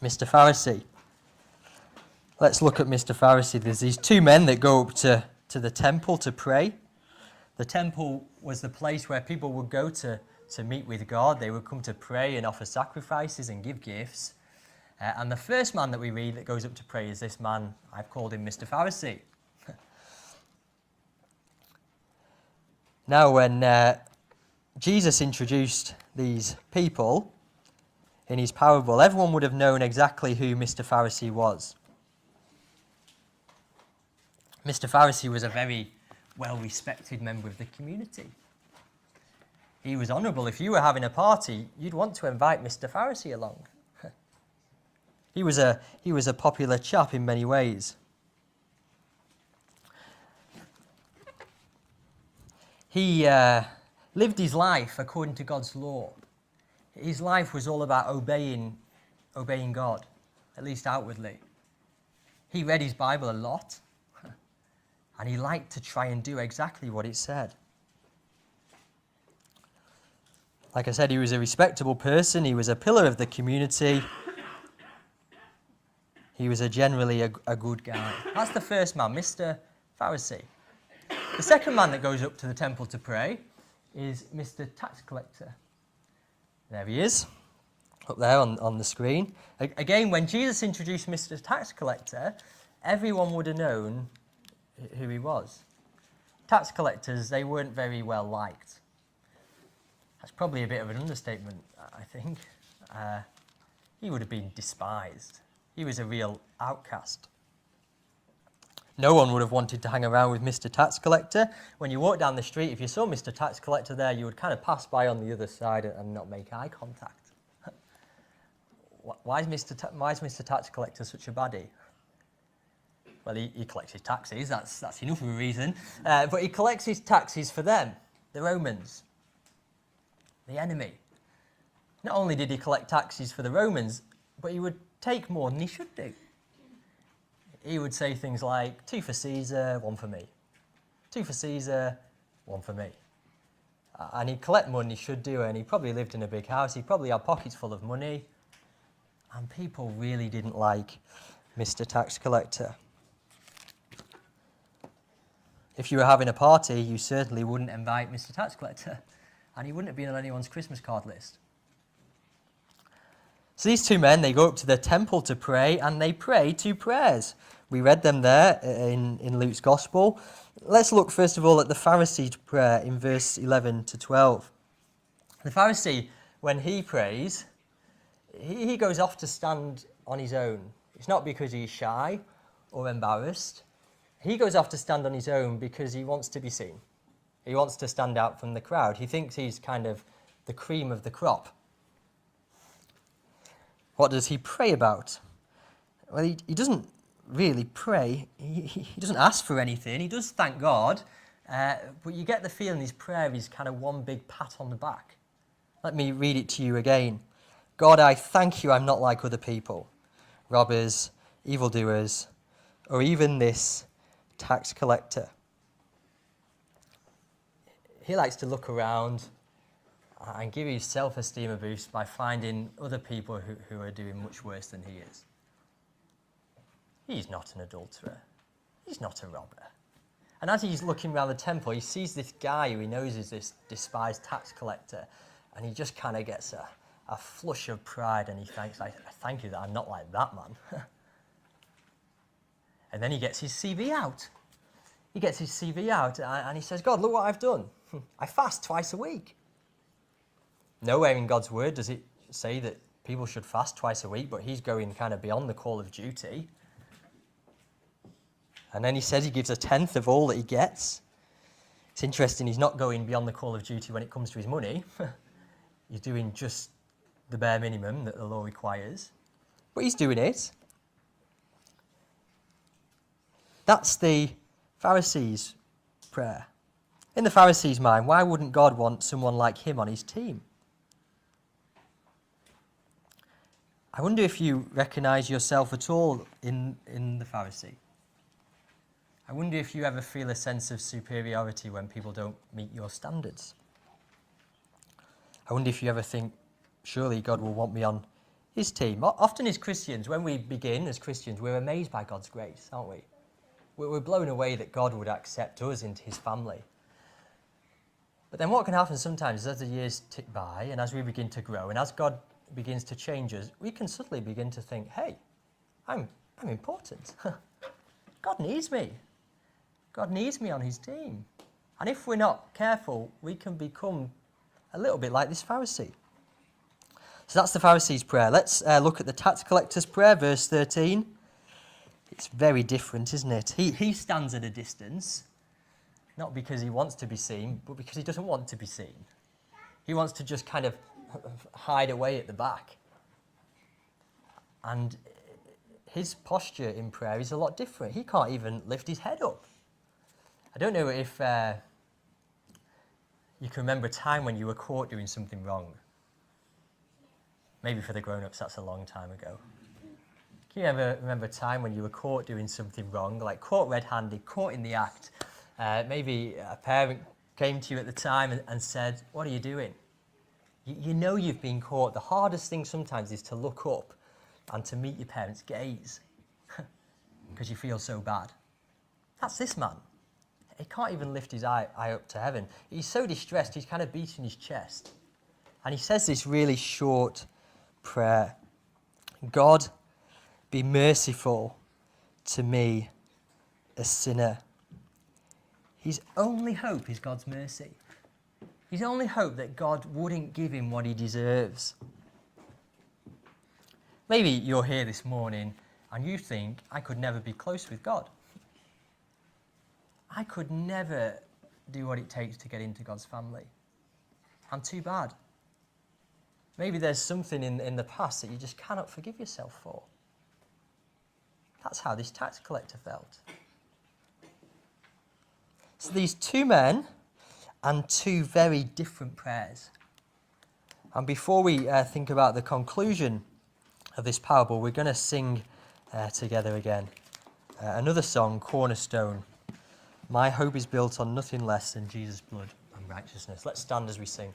Mr. Pharisee. Let's look at Mr. Pharisee. There's these two men that go up to the temple to pray. The temple was the place where people would go to meet with God. They would come to pray and offer sacrifices and give gifts. And the first man that we read that goes up to pray is this man. I've called him Mr. Pharisee. Now, when Jesus introduced these people in his parable, everyone would have known exactly who Mr. Pharisee was. Mr. Pharisee was a very well-respected member of the community. He was honourable. If you were having a party, you'd want to invite Mr. Pharisee along. He was a popular chap in many ways. He lived his life according to God's law. His life was all about obeying God, at least outwardly. He read his Bible a lot, and he liked to try and do exactly what it said. Like I said, he was a respectable person. He was a pillar of the community. He was generally a good guy. That's the first man, Mr. Pharisee. The second man that goes up to the temple to pray is Mr. Tax Collector. There he is, up there on the screen. Again, when Jesus introduced Mr. Tax Collector, everyone would have known who he was. Tax collectors, they weren't very well liked. That's probably a bit of an understatement, I think. He would have been despised. He was a real outcast. No one would have wanted to hang around with Mr. Tax Collector. When you walk down the street, if you saw Mr. Tax Collector there, you would kind of pass by on the other side and not make eye contact. Why is Mr. Tax Collector such a baddie? Well, he collects his taxes, that's enough of a reason. But he collects his taxes for them, the Romans, the enemy. Not only did he collect taxes for the Romans, but he would take more than he should do. He would say things like, 2 for Caesar, 1 for me. 2 for Caesar, 1 for me. And he'd collect more than he should do, and he probably lived in a big house. He probably had pockets full of money. And people really didn't like Mr. Tax Collector. If you were having a party, you certainly wouldn't invite Mr. Tax Collector, and he wouldn't have been on anyone's Christmas card list. So these two men, they go up to the temple to pray, and they pray 2 prayers. We read them there in Luke's Gospel. Let's look first of all at the Pharisee's prayer in verse 11 to 12. The Pharisee, when he prays, he goes off to stand on his own. It's not because he's shy or embarrassed. He goes off to stand on his own because he wants to be seen. He wants to stand out from the crowd. He thinks he's kind of the cream of the crop. What does he pray about? Well, he doesn't really pray. He doesn't ask for anything. He does thank God, but you get the feeling his prayer is kind of one big pat on the back. Let me read it to you again. God, I thank you I'm not like other people, robbers, evildoers, or even this tax collector. He likes to look around and give his self-esteem a boost by finding other people who are doing much worse than he is. He's not an adulterer. He's not a robber. And as he's looking around the temple, he sees this guy who he knows is this despised tax collector, and he just kind of gets a flush of pride, and he thinks, I thank you that I'm not like that man. And then he gets his CV out. He gets his CV out, and he says, God, look what I've done. I fast twice a week. Nowhere in God's word does it say that people should fast twice a week, but he's going kind of beyond the call of duty. And then he says he gives 1/10 of all that he gets. It's interesting, he's not going beyond the call of duty when it comes to his money. He's doing just the bare minimum that the law requires. But he's doing it. That's the Pharisee's prayer. In the Pharisee's mind, why wouldn't God want someone like him on his team? I wonder if you recognise yourself at all in the Pharisee. I wonder if you ever feel a sense of superiority when people don't meet your standards. I wonder if you ever think, surely God will want me on his team. Often as Christians, when we begin as Christians, we're amazed by God's grace, aren't we? We're blown away that God would accept us into his family. But then what can happen sometimes is as the years tick by and as we begin to grow and as God begins to change us, we can suddenly begin to think, hey, I'm important. God needs me. God needs me on his team. And if we're not careful, we can become a little bit like this Pharisee. So that's the Pharisee's prayer. Let's look at the tax collector's prayer, verse 13. It's very different, isn't it? He stands at a distance, not because he wants to be seen, but because he doesn't want to be seen. He wants to just kind of hide away at the back. And his posture in prayer is a lot different. He can't even lift his head up. I don't know if you can remember a time when you were caught doing something wrong. Maybe for the grown-ups, that's a long time ago. Can you ever remember a time when you were caught doing something wrong, like caught red-handed, caught in the act? Maybe a parent came to you at the time and said, what are you doing? You know you've been caught. The hardest thing sometimes is to look up and to meet your parents' gaze because you feel so bad. That's this man. He can't even lift his eye up to heaven. He's so distressed, he's kind of beating his chest. And he says this really short prayer. God, be merciful to me, a sinner. His only hope is God's mercy. His only hope that God wouldn't give him what he deserves. Maybe you're here this morning and you think, I could never be close with God. I could never do what it takes to get into God's family. I'm too bad. Maybe there's something in the past that you just cannot forgive yourself for. That's how this tax collector felt. So these two men and two very different prayers. And before we think about the conclusion of this parable, we're going to sing together again. Another song, Cornerstone. My hope is built on nothing less than Jesus' blood and righteousness. Let's stand as we sing.